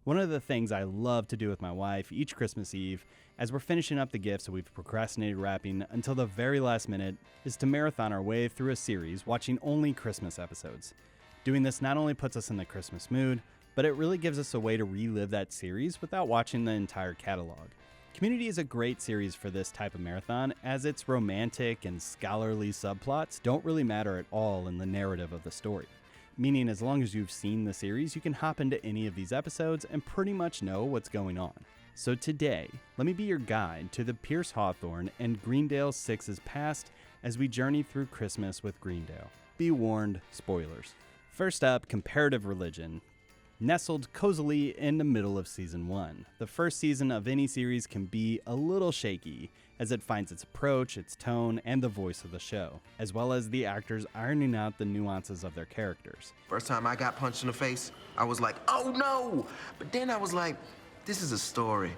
One of the things I love to do with my wife each Christmas Eve, as we're finishing up the gifts that we've procrastinated wrapping until the very last minute, is to marathon our way through a series watching only Christmas episodes. Doing this not only puts us in the Christmas mood, but it really gives us a way to relive that series without watching the entire catalog. Community is a great series for this type of marathon, as its romantic and scholarly subplots don't really matter at all in the narrative of the story. Meaning as long as you've seen the series, you can hop into any of these episodes and pretty much know what's going on. So today, let me be your guide to the Pierce Hawthorne and Greendale Six's past as we journey through Christmas with Greendale. Be warned, spoilers. First up, Comparative Religion. Nestled cozily in the middle of Season 1. The first season of any series can be a little shaky, as it finds its approach, its tone, and the voice of the show, as well as the actors ironing out the nuances of their characters. First time I got punched in the face, I was like, oh no! But then I was like, this is a story.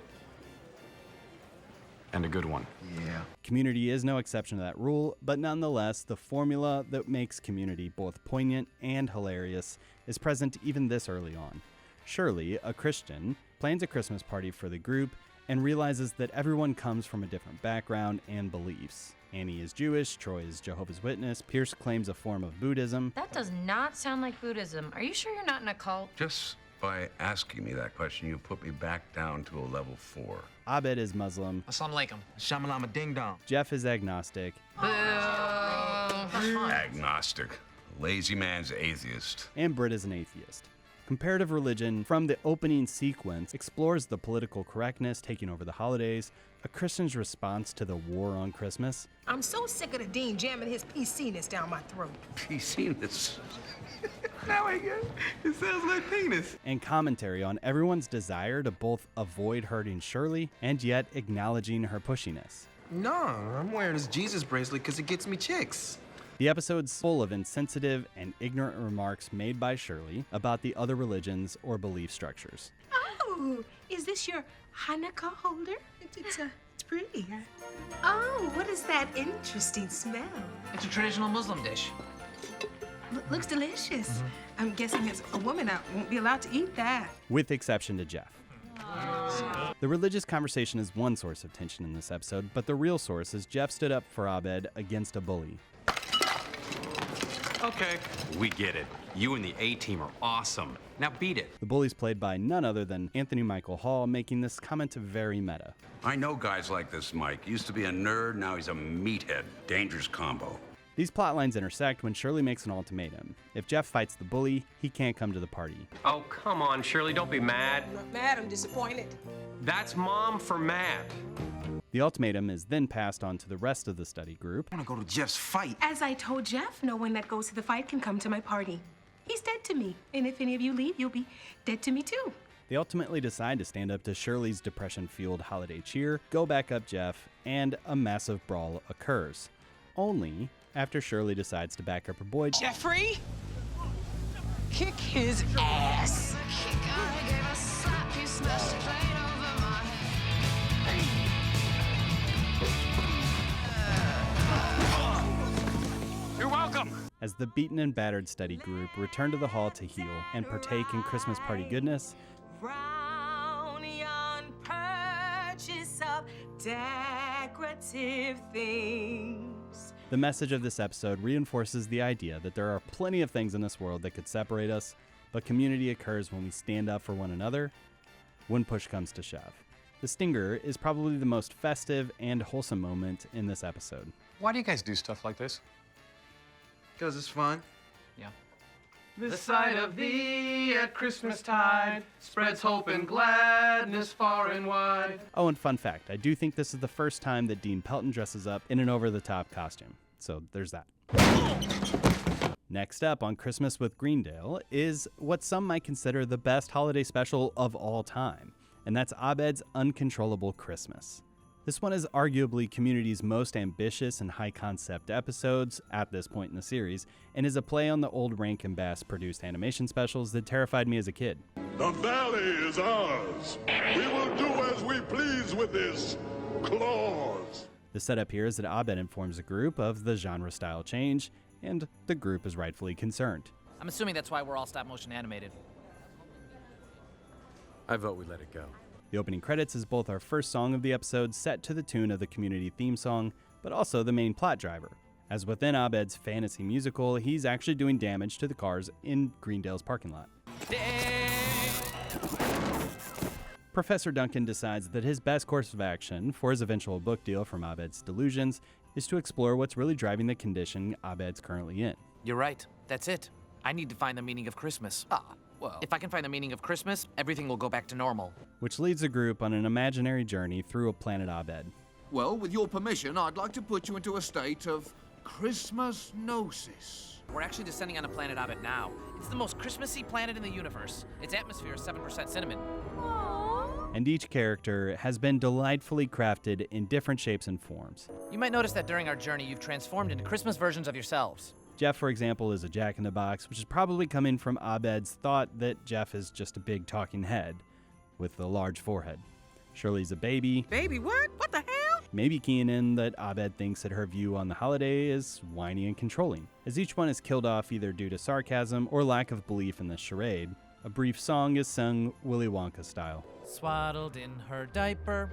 And a good one. Yeah. Community is no exception to that rule, but nonetheless, the formula that makes Community both poignant and hilarious is present even this early on. Shirley, a Christian, plans a Christmas party for the group and realizes that everyone comes from a different background and beliefs. Annie is Jewish, Troy is Jehovah's Witness, Pierce claims a form of Buddhism. That does not sound like Buddhism. Are you sure you're not in a cult? Just by asking me that question, you put me back down to a level 4. Abed is Muslim. Assalamu alaikum. Shamalama ding dong. Jeff is agnostic. Agnostic. Lazy man's atheist. And Britt is an atheist. Comparative Religion, from the opening sequence, explores the political correctness taking over the holidays, a Christian's response to the war on Christmas. I'm so sick of the dean jamming his PC-ness down my throat. PC-ness. Now I get it. It sounds like penis. And commentary on everyone's desire to both avoid hurting Shirley and yet acknowledging her pushiness. No, I'm wearing this Jesus bracelet because it gets me chicks. The episode's full of insensitive and ignorant remarks made by Shirley about the other religions or belief structures. Oh, is this your Hanukkah holder? It's pretty. Oh, what is that interesting smell? It's a traditional Muslim dish. Looks delicious. I'm guessing as a woman I won't be allowed to eat that. With exception to Jeff. The religious conversation is one source of tension in this episode, but the real source is Jeff stood up for Abed against a bully. Okay, we get it. You and the A-team are awesome. Now beat it. The bully's played by none other than Anthony Michael Hall, making this comment very meta. I know guys like this, Mike. Used to be a nerd, now he's a meathead. Dangerous combo. These plot lines intersect when Shirley makes an ultimatum. If Jeff fights the bully, he can't come to the party. Oh, come on, Shirley, don't be mad. I'm not mad, I'm disappointed. That's mom for mad. The ultimatum is then passed on to the rest of the study group. I want to go to Jeff's fight. As I told Jeff, no one that goes to the fight can come to my party. He's dead to me, and if any of you leave, you'll be dead to me too. They ultimately decide to stand up to Shirley's depression-fueled holiday cheer, go back up Jeff, and a massive brawl occurs. Only after Shirley decides to back up her boy, Jeffrey, kick his ass. You're welcome. As the beaten and battered study group return to the hall to heal and partake in Christmas party goodness, Round yon purchase of decorative things. the message of this episode reinforces the idea that there are plenty of things in this world that could separate us, but community occurs when we stand up for one another, when push comes to shove. The stinger is probably the most festive and wholesome moment in this episode. Why do you guys do stuff like this? Because it's fun. Yeah. The sight of thee at Christmas tide spreads hope and gladness far and wide. Oh, and fun fact, I do think this is the first time that Dean Pelton dresses up in an over-the-top costume. So there's that. Next up on Christmas with Greendale is what some might consider the best holiday special of all time, and that's Abed's Uncontrollable Christmas. This one is arguably Community's most ambitious and high-concept episodes at this point in the series, and is a play on the old Rankin Bass produced animation specials that terrified me as a kid. The valley is ours. We will do as we please with this clause. The setup here is that Abed informs the group of the genre style change, and the group is rightfully concerned. I'm assuming that's why we're all stop motion animated. I vote we let it go. The opening credits is both our first song of the episode, set to the tune of the Community theme song, but also the main plot driver. As within Abed's fantasy musical, he's actually doing damage to the cars in Greendale's parking lot. Professor Duncan decides that his best course of action for his eventual book deal from Abed's delusions is to explore what's really driving the condition Abed's currently in. You're right. That's it. I need to find the meaning of Christmas. Well, if I can find the meaning of Christmas, everything will go back to normal. Which leads the group on an imaginary journey through a planet Abed. Well, with your permission, I'd like to put you into a state of Christmas gnosis. We're actually descending on a planet Abed now. It's the most Christmassy planet in the universe. Its atmosphere is 7% cinnamon. And each character has been delightfully crafted in different shapes and forms. You might notice that during our journey, you've transformed into Christmas versions of yourselves. Jeff, for example, is a jack-in-the-box, which is probably coming from Abed's thought that Jeff is just a big talking head with a large forehead. Shirley's a baby. Baby what? What the hell? Maybe keying in that Abed thinks that her view on the holiday is whiny and controlling. As each one is killed off either due to sarcasm or lack of belief in the charade, a brief song is sung Willy Wonka style. Swaddled in her diaper,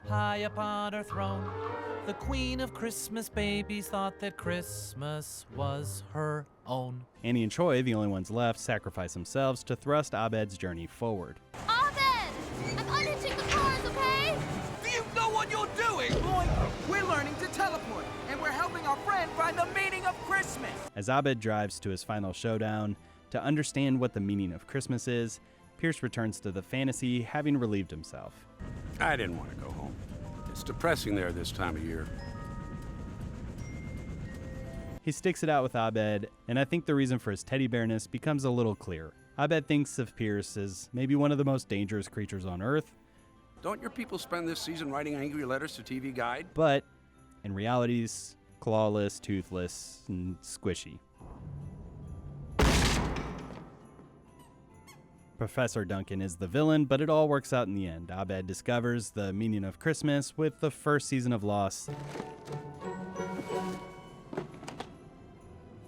high upon her throne, the queen of Christmas babies thought that Christmas was her own. Annie and Troy, the only ones left, sacrifice themselves to thrust Abed's journey forward. Abed! I'm unhitching the cars, okay? Do you know what you're doing? Boy, we're learning to teleport, and we're helping our friend find the meaning of Christmas. As Abed drives to his final showdown, to understand what the meaning of Christmas is, Pierce returns to the fantasy, having relieved himself. I didn't want to go home. It's depressing there this time of year. He sticks it out with Abed, and I think the reason for his teddy bearness becomes a little clear. Abed thinks of Pierce as maybe one of the most dangerous creatures on Earth. Don't your people spend this season writing angry letters to TV Guide? But, in reality, he's clawless, toothless, and squishy. Professor Duncan is the villain, but it all works out in the end. Abed discovers the meaning of Christmas with the first season of Lost.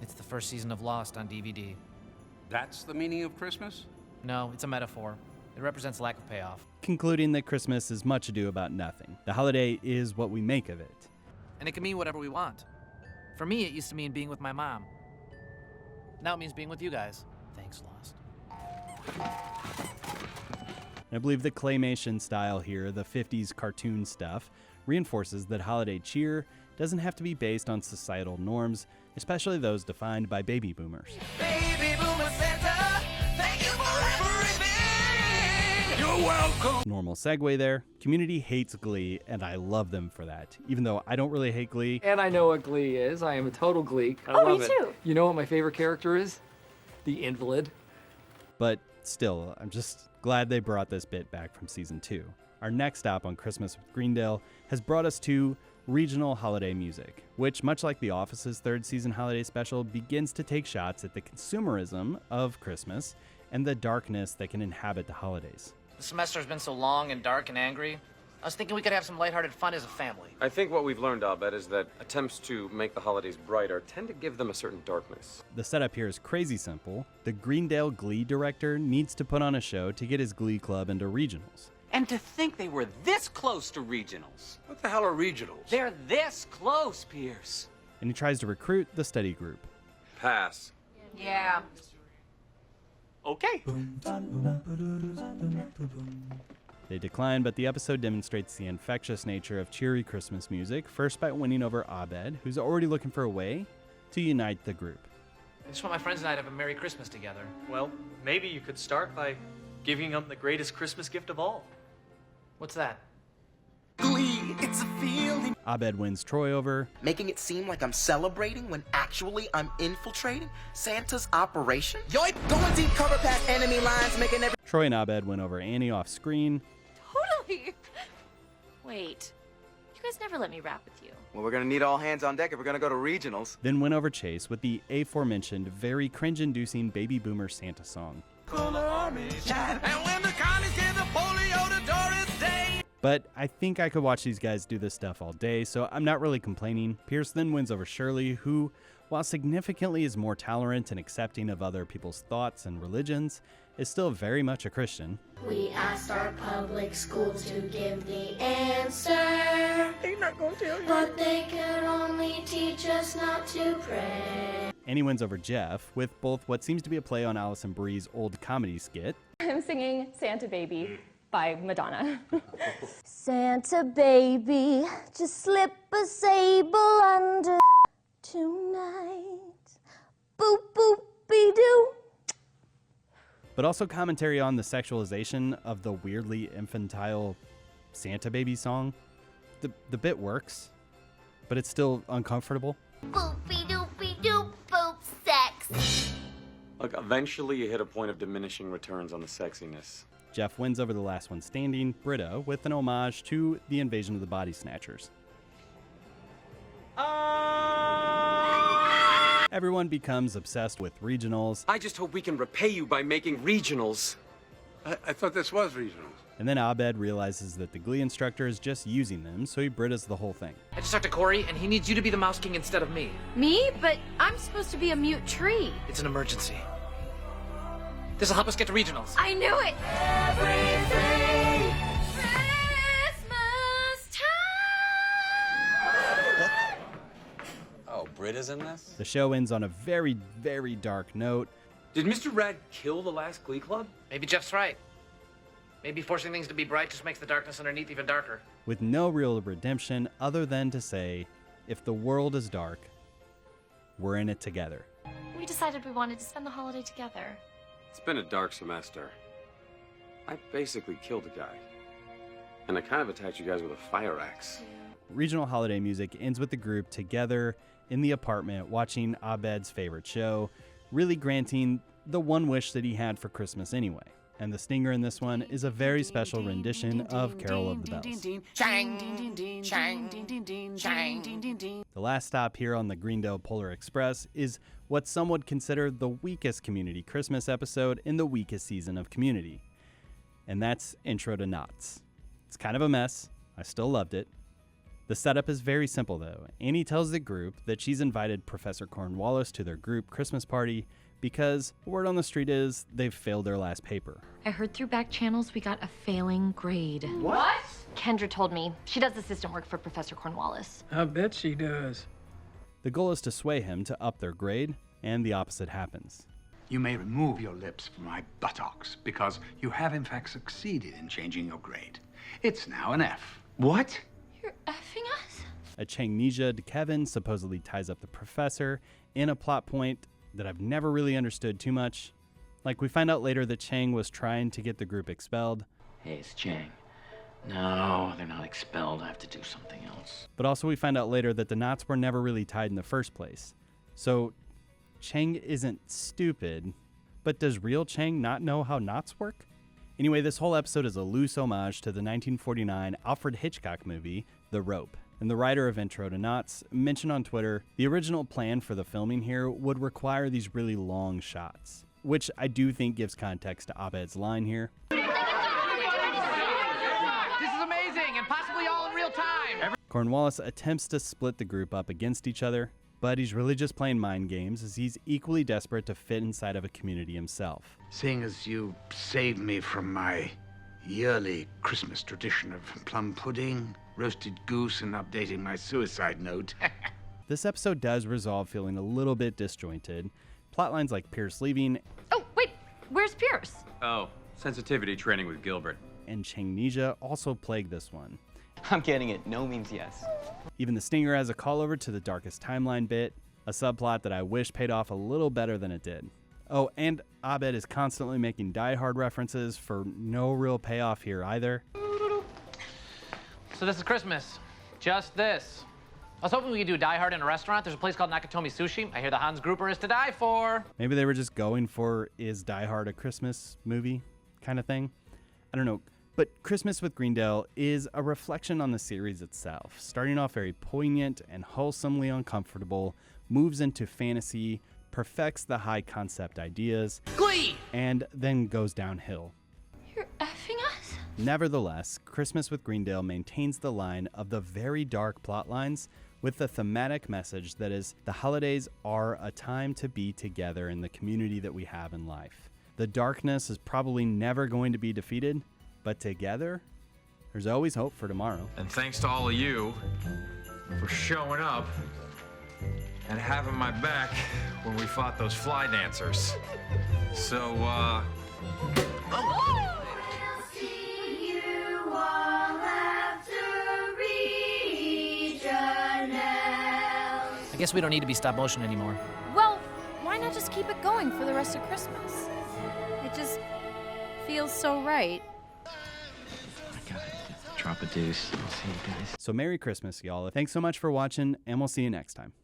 It's the first season of Lost on DVD. That's the meaning of Christmas? No, it's a metaphor. It represents lack of payoff. Concluding that Christmas is much ado about nothing. The holiday is what we make of it. And it can mean whatever we want. For me, it used to mean being with my mom. Now it means being with you guys. Thanks, Lost. I believe the claymation style here, the 50s cartoon stuff, reinforces that holiday cheer doesn't have to be based on societal norms, especially those defined by baby boomers. Baby boomer Santa, thank you for everything. You're welcome. Normal segue there. Community hates Glee, and I love them for that, even though I don't really hate Glee. And I know what Glee is. I am a total Gleek. I love me it. too. You know what my favorite character is? The invalid. But still, I'm just glad they brought this bit back from season 2. Our next stop on Christmas with Greendale has brought us to regional holiday music, which, much like The Office's third season holiday special, begins to take shots at the consumerism of Christmas and the darkness that can inhabit the holidays. The semester's been so long and dark and angry. I was thinking we could have some lighthearted fun as a family. I think what we've learned, Abed, is that attempts to make the holidays brighter tend to give them a certain darkness. The setup here is crazy simple. The Greendale Glee director needs to put on a show to get his Glee club into regionals. And to think they were this close to regionals. What the hell are regionals? They're this close, Pierce. And he tries to recruit the study group. Pass. Yeah. Okay. They decline, but the episode demonstrates the infectious nature of cheery Christmas music, first by winning over Abed, who's already looking for a way to unite the group. I just want my friends and I to have a Merry Christmas together. Well, maybe you could start by giving them the greatest Christmas gift of all. What's that? Glee, it's a feeling. Abed wins Troy over, Making it seem like I'm celebrating when actually I'm infiltrating Santa's operation. Yoip, going deep, cover past enemy lines, making every... Troy and Abed win over Annie off screen. Totally. Wait, you guys never let me rap with you. Well, we're gonna need all hands on deck if we're gonna go to regionals. Then win over Chase with the aforementioned, very cringe-inducing baby boomer Santa song. And when the collies get the polio to Doris Day. But I think I could watch these guys do this stuff all day, so I'm not really complaining. Pierce then wins over Shirley, who, while significantly is more tolerant and accepting of other people's thoughts and religions, is still very much a Christian. We asked our public school to give the answer. They're not gonna tell you. But they could only teach us not to pray. And he wins over Jeff with both what seems to be a play on Alison Brie's old comedy skit. I'm singing Santa Baby by Madonna. Santa baby, just slip a sable under tonight. Boop boop be doo. But also commentary on the sexualization of the weirdly infantile Santa Baby song. The bit works, but it's still uncomfortable. Boopy doopy doop boop sex. Look, eventually you hit a point of diminishing returns on the sexiness. Jeff wins over the last one standing, Britta, with an homage to the invasion of the Body Snatchers. Everyone becomes obsessed with regionals. I just hope we can repay you by making regionals. I thought this was regionals. And then Abed realizes that the Glee instructor is just using them, so he Britta's the whole thing. I just talked to Corey, and he needs you to be the Mouse King instead of me. Me? But I'm supposed to be a mute tree. It's an emergency. This'll help us get to regionals. I knew it! Everything Christmas time. Oh, Britta's in this? The show ends on a very, very dark note. Did Mr. Rad kill the last Glee Club? Maybe Jeff's right. Maybe forcing things to be bright just makes the darkness underneath even darker. With no real redemption other than to say, if the world is dark, we're in it together. We decided we wanted to spend the holiday together. It's been a dark semester. I basically killed a guy. And I kind of attacked you guys with a fire axe. Regional holiday music ends with the group together in the apartment watching Abed's favorite show, really granting the one wish that he had for Christmas anyway. And the stinger in this one is a very special rendition of Carol of the Bells. The last stop here on the Greendale Polar Express is what some would consider the weakest Community Christmas episode in the weakest season of Community. And that's Intro to Knots. It's kind of a mess. I still loved it. The setup is very simple though. Annie tells the group that she's invited Professor Cornwallis to their group Christmas party because word on the street is they've failed their last paper. I heard through back channels we got a failing grade. What? Kendra told me she does assistant work for Professor Cornwallis. I bet she does. The goal is to sway him to up their grade, and the opposite happens. You may remove your lips from my buttocks because you have in fact succeeded in changing your grade. It's now an F. What? You're effing us? A Changnesia to Kevin supposedly ties up the professor in a plot point that I've never really understood too much. Like, we find out later that Chang was trying to get the group expelled. Hey, it's Chang. No, they're not expelled. I have to do something else. But also we find out later that the knots were never really tied in the first place. So Chang isn't stupid, but does real Chang not know how knots work? Anyway, this whole episode is a loose homage to the 1949 Alfred Hitchcock movie, The Rope. And the writer of Intro to Knots mentioned on Twitter, the original plan for the filming here would require these really long shots, which I do think gives context to Abed's line here. This is amazing, and possibly all in real time. Cornwallis attempts to split the group up against each other, but he's really just playing mind games as he's equally desperate to fit inside of a community himself. Seeing as you saved me from my yearly Christmas tradition of plum pudding, roasted goose, and updating my suicide note. This episode does resolve feeling a little bit disjointed. Plotlines like Pierce leaving. Oh, wait, where's Pierce? Oh, sensitivity training with Gilbert. And Changnesia also plague this one. I'm getting it. No means yes. Even the stinger has a call over to the Darkest Timeline bit, a subplot that I wish paid off a little better than it did. Oh, and Abed is constantly making Die Hard references for no real payoff here either. So this is Christmas. Just this. I was hoping we could do Die Hard in a restaurant. There's a place called Nakatomi Sushi. I hear the Hans Grouper is to die for. Maybe they were just going for, is Die Hard a Christmas movie kind of thing? I don't know. But Christmas with Greendale is a reflection on the series itself. Starting off very poignant and wholesomely uncomfortable, moves into fantasy, perfects the high concept ideas, Glee! And then goes downhill. You're effing us? Nevertheless, Christmas with Greendale maintains the line of the very dark plot lines with the thematic message that is, the holidays are a time to be together in the community that we have in life. The darkness is probably never going to be defeated, but together, there's always hope for tomorrow. And thanks to all of you for showing up and having my back when we fought those fly dancers. So, We'll see you all after regionals. I guess we don't need to be stop motion anymore. Well, why not just keep it going for the rest of Christmas? It just feels so right. Drop a deuce. I'll see you guys. So Merry Christmas, y'all. Thanks so much for watching, and we'll see you next time.